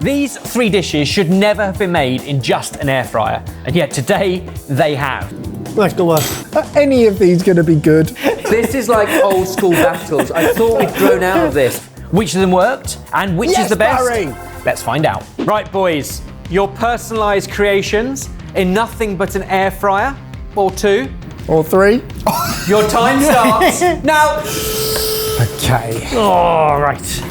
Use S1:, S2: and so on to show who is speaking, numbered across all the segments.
S1: These 3 dishes should never have been made in just an air fryer, and yet today they have.
S2: That's not work. Are any of these going to be good?
S3: This is like old school battles. I thought we'd grown out of this.
S1: Which of them worked, and which is the best?
S2: Barry!
S1: Let's find out. Right, boys, your personalised creations in nothing but an air fryer, or 2.
S2: Or 3.
S1: Your time starts now.
S2: Okay.
S4: All right.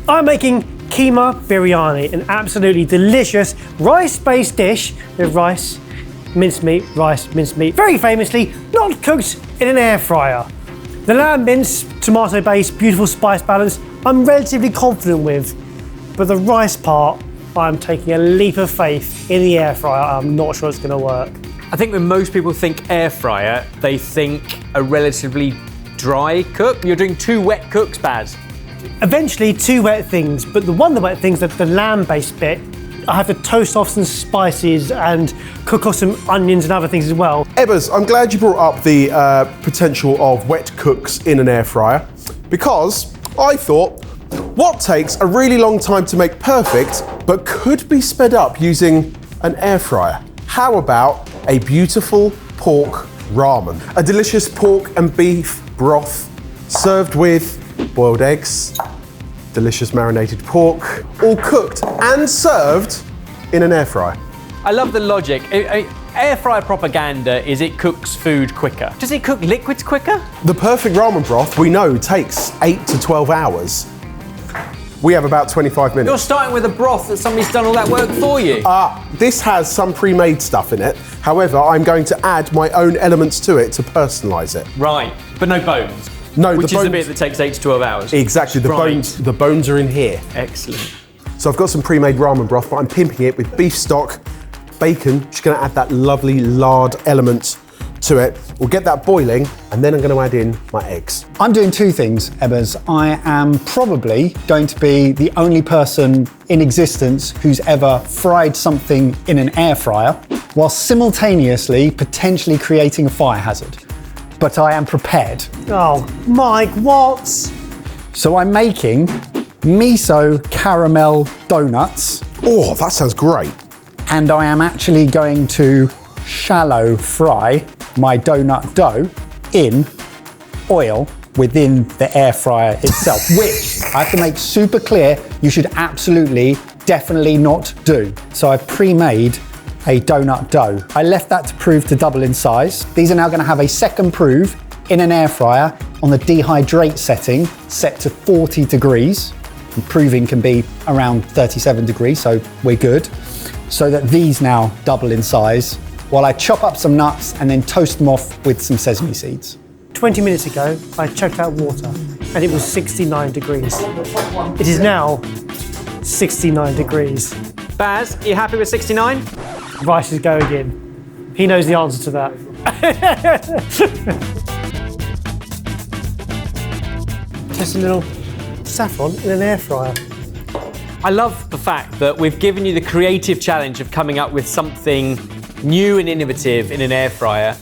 S4: I'm making keema biryani, an absolutely delicious rice-based dish with rice, minced meat, very famously not cooked in an air fryer. The lamb mince, tomato-based, beautiful spice balance, I'm relatively confident with, but the rice part, I'm taking a leap of faith in the air fryer. I'm not sure it's going to work.
S1: I think when most people think air fryer, they think a relatively dry cook. You're doing 2 wet cooks, Baz.
S4: Eventually 2 wet things, but one of the wet things, the lamb-based bit, I have to toast off some spices and cook off some onions and other things as well.
S5: Ebbers, I'm glad you brought up the potential of wet cooks in an air fryer, because I thought, what takes a really long time to make perfect, but could be sped up using an air fryer? How about a beautiful pork ramen? A delicious pork and beef broth served with boiled eggs, delicious marinated pork, all cooked and served in an air fryer.
S1: I love the logic. Air fryer propaganda is it cooks food quicker. Does it cook liquids quicker?
S5: The perfect ramen broth, we know, takes 8 to 12 hours. We have about 25 minutes.
S1: You're starting with a broth that somebody's done all that work for you.
S5: This has some pre-made stuff in it. However, I'm going to add my own elements to it to personalise it.
S1: Right, but no bones.
S5: No,
S1: Which
S5: the
S1: is
S5: bones,
S1: the bit that takes 8 to 12 hours.
S5: Exactly,
S1: Right.
S5: the bones are in here.
S1: Excellent.
S5: So I've got some pre-made ramen broth, but I'm pimping it with beef stock, bacon, just gonna add that lovely lard element to it. We'll get that boiling, and then I'm gonna add in my eggs.
S2: I'm doing 2 things, Ebbers. I am probably going to be the only person in existence who's ever fried something in an air fryer, while simultaneously potentially creating a fire hazard. But I am prepared.
S4: Oh, Mike, what?
S2: So I'm making miso caramel donuts,
S5: Oh, that sounds great.
S2: and I am actually going to shallow fry my donut dough in oil within the air fryer itself, which I have to make super clear you should absolutely, definitely not do. So I've pre-made a donut dough. I left that to prove to double in size. These are now going to have a second prove in an air fryer on the dehydrate setting, set to 40 degrees. And proving can be around 37 degrees, so we're good. So that these now double in size, while I chop up some nuts and then toast them off with some sesame seeds.
S4: 20 minutes ago, I checked out water and it was 69 degrees. It is now 69 degrees.
S1: Baz, you happy with 69?
S4: Rice is going in. He knows the answer to that. Just a little saffron in an air fryer.
S1: I love the fact that we've given you the creative challenge of coming up with something new and innovative in an air fryer,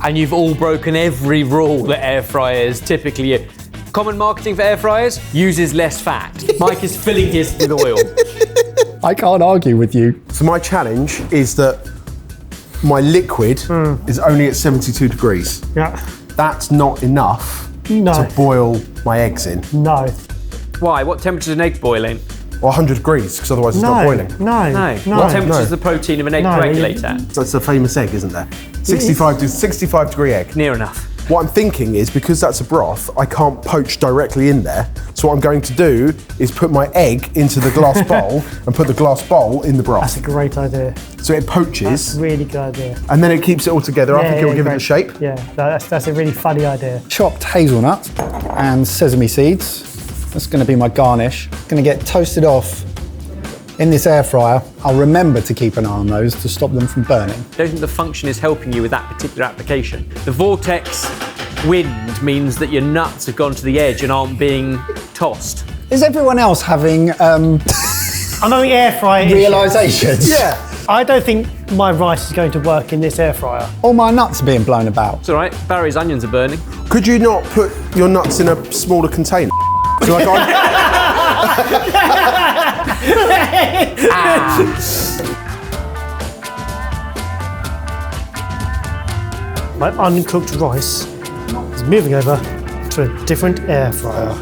S1: and you've all broken every rule that air fryers typically use. Common marketing for air fryers uses less fat. Mike is filling his with oil.
S2: I can't argue with you.
S5: So my challenge is that my liquid is only at 72 degrees.
S4: Yeah.
S5: That's not enough to boil my eggs in.
S4: No.
S1: Why? What temperature is an egg boiling?
S5: Or 100 degrees, because otherwise it's not boiling.
S4: No.
S1: No.
S4: No.
S1: What temperature
S5: No.
S1: does the protein of an egg
S4: No,
S1: coagulate at?
S5: So it's a famous egg, isn't there? 65 degree egg.
S1: Near enough.
S5: What I'm thinking is, because that's a broth, I can't poach directly in there. So what I'm going to do is put my egg into the glass bowl and put the glass bowl in the broth.
S4: That's a great idea.
S5: So it poaches.
S4: That's a really good idea.
S5: And then it keeps it all together. I think it will give it a
S4: great.
S5: shape.
S4: Yeah, that's a really funny idea.
S2: Chopped hazelnut and sesame seeds. That's going to be my garnish. Going to get toasted off in this air fryer. I'll remember to keep an eye on those to stop them from burning.
S1: I don't think the function is helping you with that particular application. The vortex wind means that your nuts have gone to the edge and aren't being tossed.
S2: Is everyone else having
S4: I'm having air fryer
S2: realisations?
S5: Yeah.
S4: I don't think my rice is going to work in this air fryer.
S2: All my nuts are being blown about.
S1: It's all right. Barry's onions are burning.
S5: Could you not put your nuts in a smaller container? So I got
S4: My uncooked rice is moving over to a different air fryer.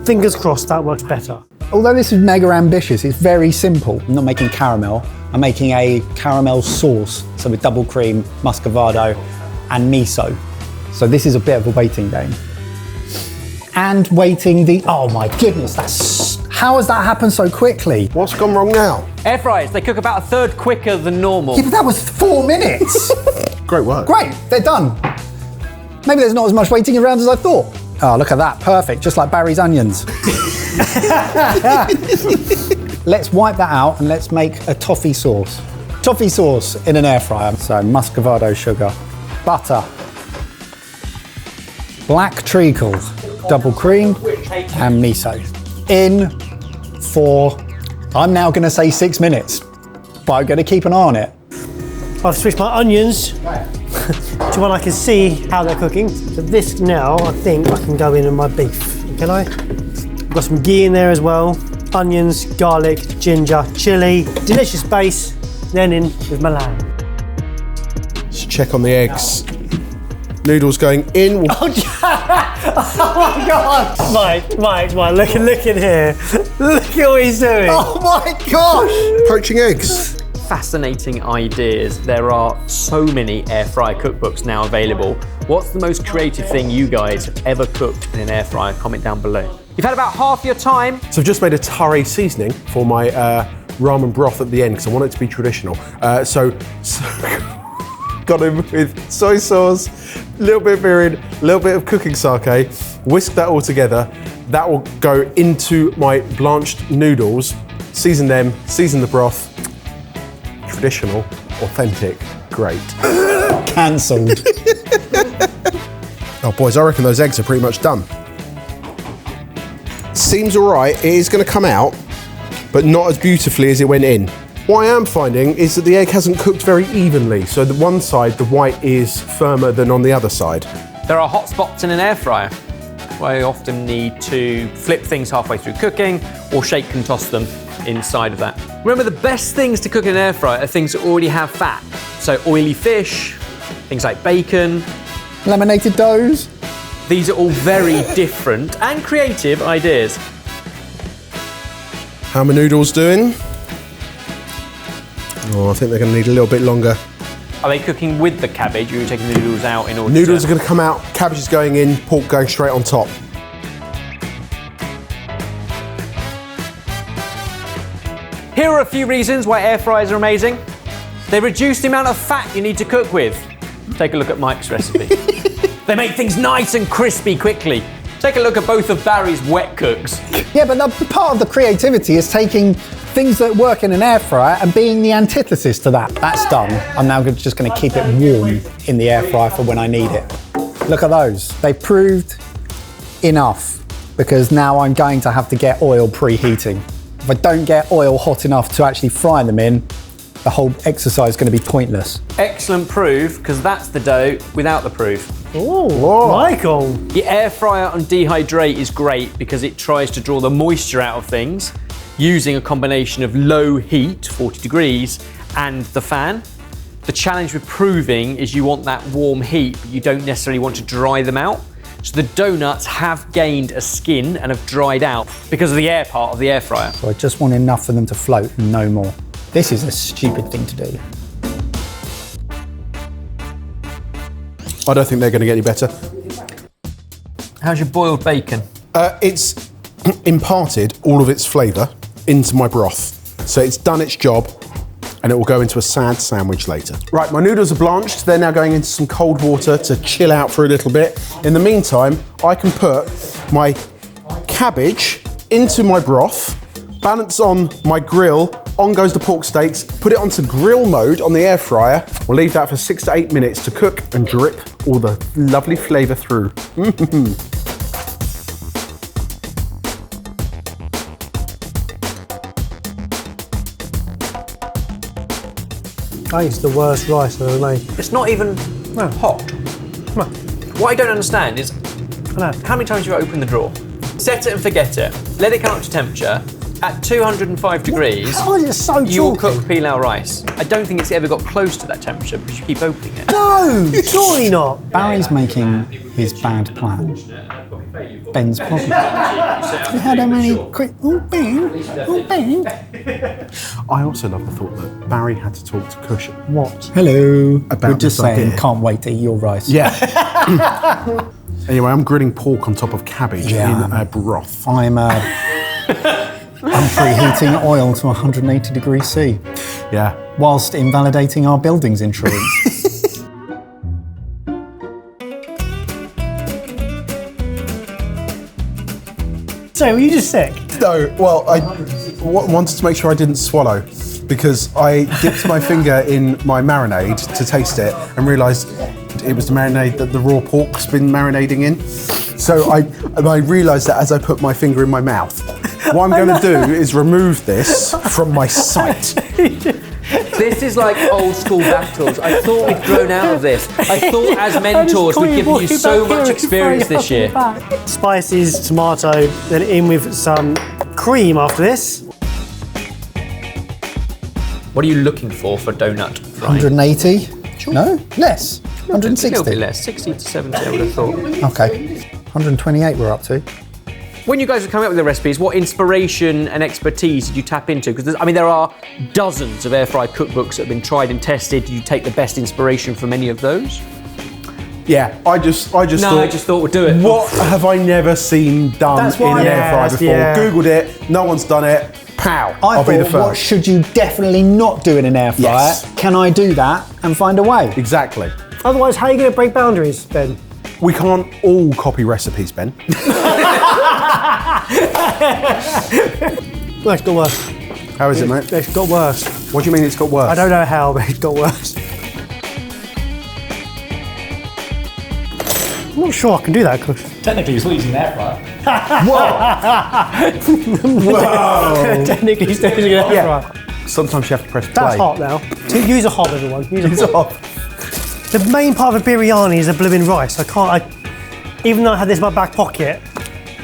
S4: Fingers crossed that works better.
S2: Although this is mega ambitious, it's very simple. I'm not making caramel, I'm making a caramel sauce. So with double cream, muscovado, and miso. So this is a bit of a waiting game. And waiting oh my goodness, how has that happened so quickly?
S5: What's gone wrong now?
S1: Air fryers, they cook about a third quicker than normal.
S2: Yeah, but that was 4 minutes.
S5: Great work.
S2: Great, they're done. Maybe there's not as much waiting around as I thought. Oh, look at that, perfect, just like Barry's onions. Let's wipe that out and let's make a toffee sauce. Toffee sauce in an air fryer. So muscovado sugar, butter, black treacle, double cream, and miso. In for, I'm now gonna say 6 minutes, but I'm gonna keep an eye on it.
S4: I've switched my onions to one I can see how they're cooking. So this now, I think I can go in my beef. Can I? I've got some ghee in there as well. Onions, garlic, ginger, chilli. Delicious base. Then in with my lamb.
S5: Let's check on the eggs. Noodles going in.
S4: Oh my God! Mike, look at here. Look at what he's doing.
S2: Oh my gosh!
S5: Poaching eggs.
S1: Fascinating ideas. There are so many air fryer cookbooks now available. What's the most creative thing you guys have ever cooked in an air fryer? Comment down below. You've had about half your time.
S5: So I've just made a tare seasoning for my ramen broth at the end because I want it to be traditional. So got in with soy sauce, a little bit of mirin, a little bit of cooking sake, whisk that all together. That will go into my blanched noodles, season them, season the broth. Traditional, authentic, great.
S2: Cancelled.
S5: Oh boys, I reckon those eggs are pretty much done. Seems all right, it is gonna come out, but not as beautifully as it went in. What I am finding is that the egg hasn't cooked very evenly. So the one side, the white is firmer than on the other side.
S1: There are hot spots in an air fryer where you often need to flip things halfway through cooking or shake and toss them inside of that. Remember, the best things to cook in an air fryer are things that already have fat. So oily fish, things like bacon.
S2: Laminated doughs.
S1: These are all very different and creative ideas.
S5: How are my noodles doing? Oh, I think they're gonna need a little bit longer.
S1: Are they cooking with the cabbage, or are you taking the noodles out in order
S5: Noodles are gonna come out, cabbage is going in, pork going straight on top.
S1: Here are a few reasons why air fryers are amazing. They reduce the amount of fat you need to cook with. Take a look at Mike's recipe. They make things nice and crispy quickly. Take a look at both of Barry's wet cooks.
S2: Yeah, but the part of the creativity is taking things that work in an air fryer and being the antithesis to that. That's done. I'm now just going to keep it warm in the air fryer for when I need it. Look at those. They proved enough because now I'm going to have to get oil preheating. If I don't get oil hot enough to actually fry them in, the whole exercise is going to be pointless.
S1: Excellent proof, because that's the dough without the proof.
S4: Oh, Michael.
S1: The air fryer on dehydrate is great because it tries to draw the moisture out of things using a combination of low heat, 40 degrees, and the fan. The challenge with proving is you want that warm heat, but you don't necessarily want to dry them out. So the donuts have gained a skin and have dried out because of the air part of the air fryer.
S2: So I just want enough for them to float and no more. This is a stupid thing to do.
S5: I don't think they're gonna get any better.
S1: How's your boiled bacon?
S5: It's imparted all of its flavour into my broth. So it's done its job and it will go into a sad sandwich later. Right, my noodles are blanched. They're now going into some cold water to chill out for a little bit. In the meantime, I can put my cabbage into my broth, balance on my grill, on goes the pork steaks, put it onto grill mode on the air fryer. We'll leave that for 6 to 8 minutes to cook and drip all the lovely flavour through.
S4: I think it's the worst rice I've ever made.
S1: It's not even hot.
S4: No.
S1: What I don't understand is,
S4: I know.
S1: how many times have you opened the drawer? Set it and forget it. Let it come up to temperature. At 205 degrees,
S4: Oh, it's so
S1: you'll
S4: chalky.
S1: cook pilau rice. I don't think it's ever got close to that temperature because you keep opening it.
S4: No, surely not.
S2: Barry's making his bad plan Ben's problem. We had how many quick. Oh, Ben. Oh, Ben.
S5: I also love the thought that Barry had to talk to Kush.
S2: What? Hello.
S5: About
S2: We're just
S5: this
S2: saying,
S5: idea.
S2: can't wait to eat your rice.
S5: Yeah. Anyway, I'm grilling pork on top of cabbage
S2: Yeah.
S5: in a broth.
S2: I'm preheating oil to 180 degrees C,
S5: Yeah.
S2: whilst invalidating our building's insurance.
S4: So, were you just sick?
S5: No, well, I wanted to make sure I didn't swallow because I dipped my finger in my marinade to taste it and realised it was the marinade that the raw pork's been marinating in. So I realised that as I put my finger in my mouth. What I'm going to do is remove this from my sight.
S1: This is like old school battles. I thought we'd grown out of this. I thought as mentors we'd given you so much experience this year.
S4: Spices, tomato, then in with some cream after this.
S1: What are you looking for donut frying?
S2: 180? No? Less?
S1: A little bit
S2: 160?
S1: less, 60 to 70 I would have thought.
S2: Okay. 128 we're up to.
S1: When you guys were coming up with the recipes, what inspiration and expertise did you tap into? Because there are dozens of air fry cookbooks that have been tried and tested. Did you take the best inspiration from any of those?
S5: Yeah, I just
S1: No,
S5: thought,
S1: I just thought we'd do it.
S5: what have I never seen done
S4: That's
S5: in
S4: why-
S5: an air fryer
S4: Yes,
S5: before?
S4: yeah.
S5: Googled it, no one's done it. Pow,
S2: I
S5: I'll be the
S2: thought, what
S5: first.
S2: should you definitely not do in an air fryer?
S5: Yes.
S2: Can I do that and find a way?
S5: Exactly.
S4: Otherwise, how are you going to break boundaries, Ben?
S5: We can't all copy recipes, Ben.
S4: No, it's got worse.
S5: How is it, mate?
S4: It's got worse.
S5: What do you mean it's got worse?
S4: I don't know how, but it's got worse. I'm not sure I can do that, Kush.
S6: Technically, it's what using an air fryer.
S4: Technically, still using an air fryer.
S5: Sometimes you have to press play.
S4: That's hot now. Use a hob, everyone. Use a hob. The main part of a biryani is the blooming rice. Even though I had this in my back pocket,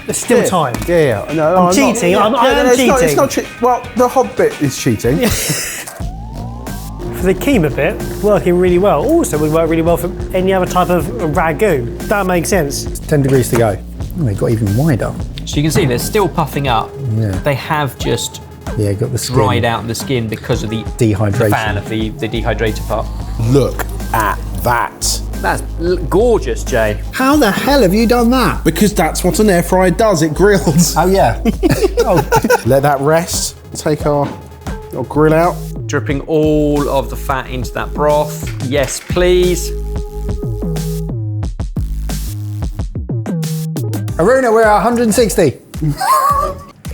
S4: there's still time.
S5: Yeah. No,
S4: I'm cheating. I'm cheating.
S5: It's not well, the hob bit is cheating.
S4: For the keema bit, working really well. Also would work really well for any other type of ragu. That makes sense.
S2: 10 degrees to go. Oh, they got even wider.
S1: So you can see they're still puffing up.
S2: Yeah.
S1: They have just
S2: Yeah, got the skin.
S1: dried out in the skin because of the
S2: Dehydration.
S1: fan of the dehydrator part.
S5: Look at that.
S1: That's gorgeous, Jay.
S2: How the hell have you done that?
S5: Because that's what an air fryer does, it grills.
S2: Oh, yeah.
S5: Let that rest. Take our grill out.
S1: Dripping all of the fat into that broth. Yes, please.
S2: Aruna, we're at 160.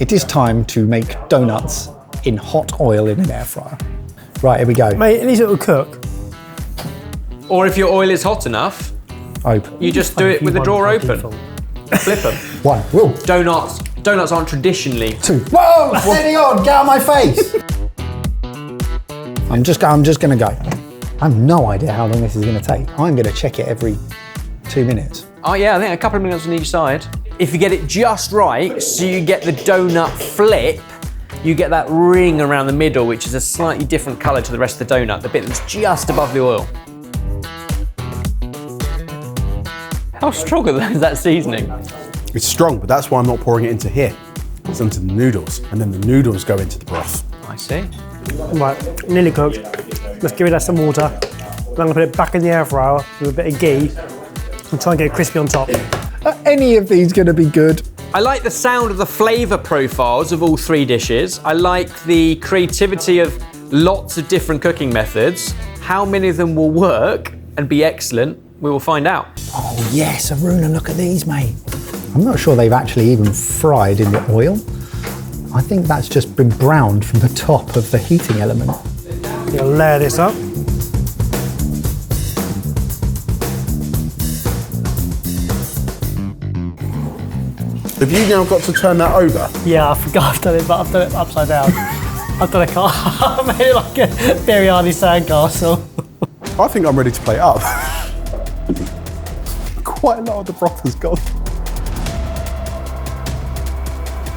S2: It is time to make donuts in hot oil in an air fryer. Right, here we go.
S4: Mate, at least it will cook.
S1: Or if your oil is hot enough,
S2: Open.
S1: you just do it with the drawer open. Flip them.
S2: One. Whoa.
S1: Donuts aren't traditionally.
S2: Two. Whoa! Steady on! Get out of my face! I'm just gonna go. I have no idea how long this is gonna take. I'm gonna check it every 2 minutes.
S1: Oh yeah, I think a couple of minutes on each side. If you get it just right, so you get the donut flip, you get that ring around the middle, which is a slightly different colour to the rest of the donut, the bit that's just above the oil. How strong is that seasoning?
S5: It's strong, but that's why I'm not pouring it into here. It's into the noodles, and then the noodles go into the broth.
S1: I see.
S4: Right, nearly cooked. Let's give it that some water. Then I'm gonna put it back in the air fryer with a bit of ghee and try and get it crispy on top.
S2: Are any of these gonna be good?
S1: I like the sound of the flavour profiles of all three dishes. I like the creativity of lots of different cooking methods. How many of them will work and be excellent, we will find out.
S2: Oh yes, Aruna, look at these, mate. I'm not sure they've actually even fried in the oil. I think that's just been browned from the top of the heating element.
S4: I'm gonna layer this up.
S5: Have you now got to turn that over?
S4: Yeah, I forgot I've done it, but I've done it upside down. I've done it, I made it like a biryani sandcastle.
S5: I think I'm ready to play up. Quite a lot of the broth has gone.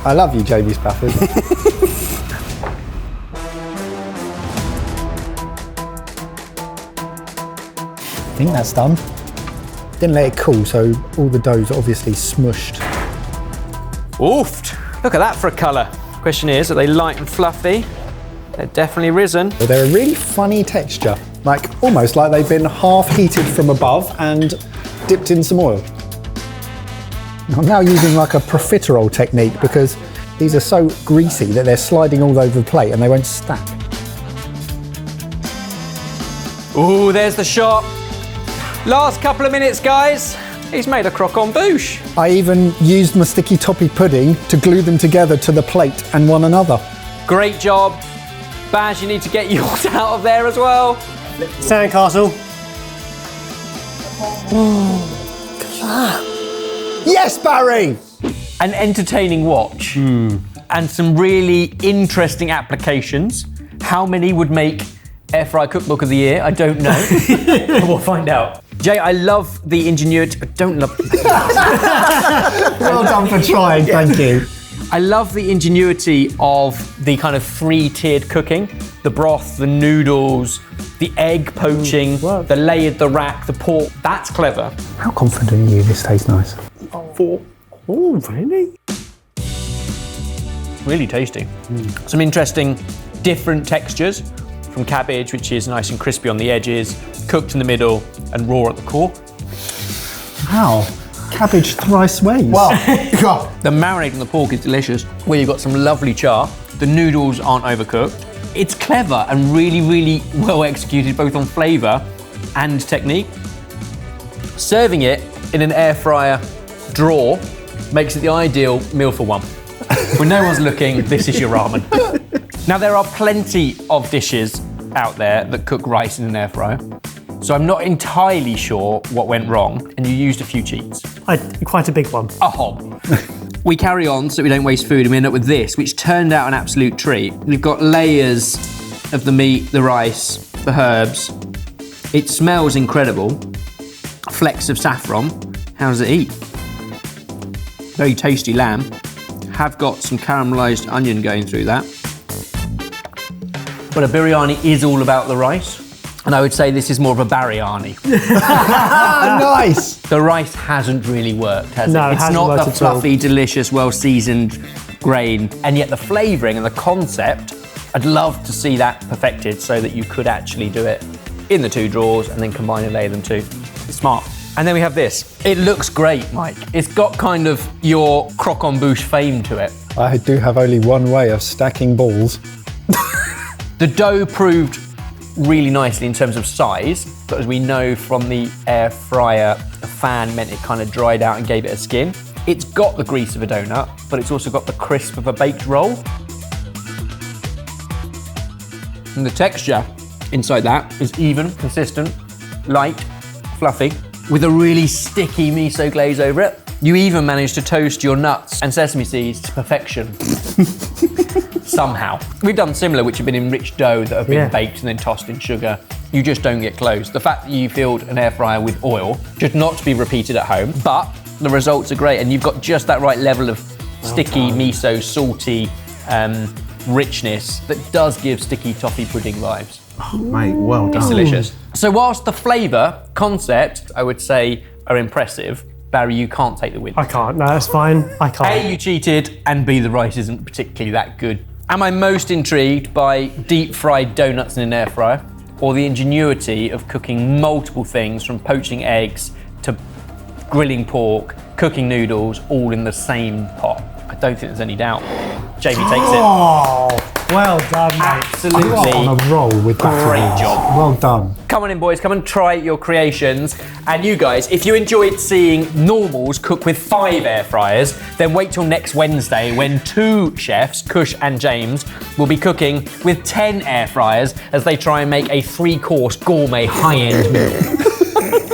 S2: I love you, Jamie Spafford. I think that's done. Didn't let it cool, so all the dough's obviously smushed.
S1: Oofed. Look at that for a colour. Question is, are they light and fluffy? They're definitely risen.
S2: But they're a really funny texture, like almost like they've been half heated from above and dipped in some oil. I'm now using like a profiterole technique because these are so greasy that they're sliding all over the plate and they won't stack.
S1: Ooh, there's the shot. Last couple of minutes, guys. He's made a croque bouche.
S2: I even used my sticky toppy pudding to glue them together to the plate and one another.
S1: Great job. Baz, you need to get yours out of there as well.
S4: Sandcastle.
S2: Yes, Barry!
S1: An entertaining watch and some really interesting applications. How many would make Air Fryer Cookbook of the Year? I don't know. We'll find out. Jay, I love the ingenuity. I don't love.
S2: Well done for trying, thank you.
S1: I love the ingenuity of the kind of three-tiered cooking. The broth, the noodles, the egg poaching, the layered, the rack, the pork. That's clever.
S2: How confident are you this tastes nice?
S4: Oh, really?
S1: Really tasty. Some interesting different textures from cabbage, which is nice and crispy on the edges, cooked in the middle and raw at the core.
S2: Wow, cabbage thrice ways. Wow, God.
S1: The marinade on the pork is delicious, where you've got some lovely char. The noodles aren't overcooked. It's clever and really, really well executed, both on flavour and technique. Serving it in an air fryer drawer makes it the ideal meal for one. When no one's looking, this is your ramen. Now, there are plenty of dishes out there that cook rice in an air fryer, so I'm not entirely sure what went wrong, and you used a few cheats.
S4: Quite a big one.
S1: A hob. We carry on so we don't waste food, and we end up with this, which turned out an absolute treat. We've got layers of the meat, the rice, the herbs. It smells incredible. Flecks of saffron. How does it eat? Very tasty lamb. Have got some caramelised onion going through that. But a biryani is all about the rice, and I would say this is more of a biryani.
S2: Nice!
S1: The rice hasn't really worked, has
S4: No,
S1: it?
S4: it
S1: It's
S4: hasn't
S1: not
S4: worked
S1: the
S4: at all.
S1: fluffy, delicious, well-seasoned grain, and yet the flavouring and the concept, I'd love to see that perfected so that you could actually do it in the two drawers and then combine and layer them too. It's smart. And then we have this. It looks great, Mike. It's got kind of your croque bouche fame to it.
S2: I do have only one way of stacking balls.
S1: The dough proved really nicely in terms of size, but as we know from the air fryer, the fan meant it kind of dried out and gave it a skin. It's got the grease of a donut, but it's also got the crisp of a baked roll. And the texture inside that is even, consistent, light, fluffy, with a really sticky miso glaze over it. You even managed to toast your nuts and sesame seeds to perfection. Somehow. We've done similar, which have been enriched dough that have been baked and then tossed in sugar. You just don't get close. The fact that you filled an air fryer with oil, just not to be repeated at home, but the results are great, and you've got just that right level of sticky, miso, salty richness that does give sticky toffee pudding vibes.
S5: Oh, mate, well done.
S1: It's delicious. So whilst the flavour, concept, I would say, are impressive, Barry, you can't take the win.
S4: I can't, no, that's fine. I can't.
S1: A, you cheated, and B, the rice isn't particularly that good. Am I most intrigued by deep fried donuts in an air fryer, or the ingenuity of cooking multiple things from poaching eggs to grilling pork, cooking noodles, all in the same pot? I don't think there's any doubt. Jamie takes it.
S4: Oh, well done, mate.
S1: Absolutely.
S2: You are on a roll with that.
S1: Great job.
S2: Well done.
S1: Come on in, boys, come and try your creations. And you guys, if you enjoyed seeing normals cook with 5 air fryers, then wait till next Wednesday when 2 chefs, Kush and James, will be cooking with 10 air fryers as they try and make a 3-course gourmet high-end meal.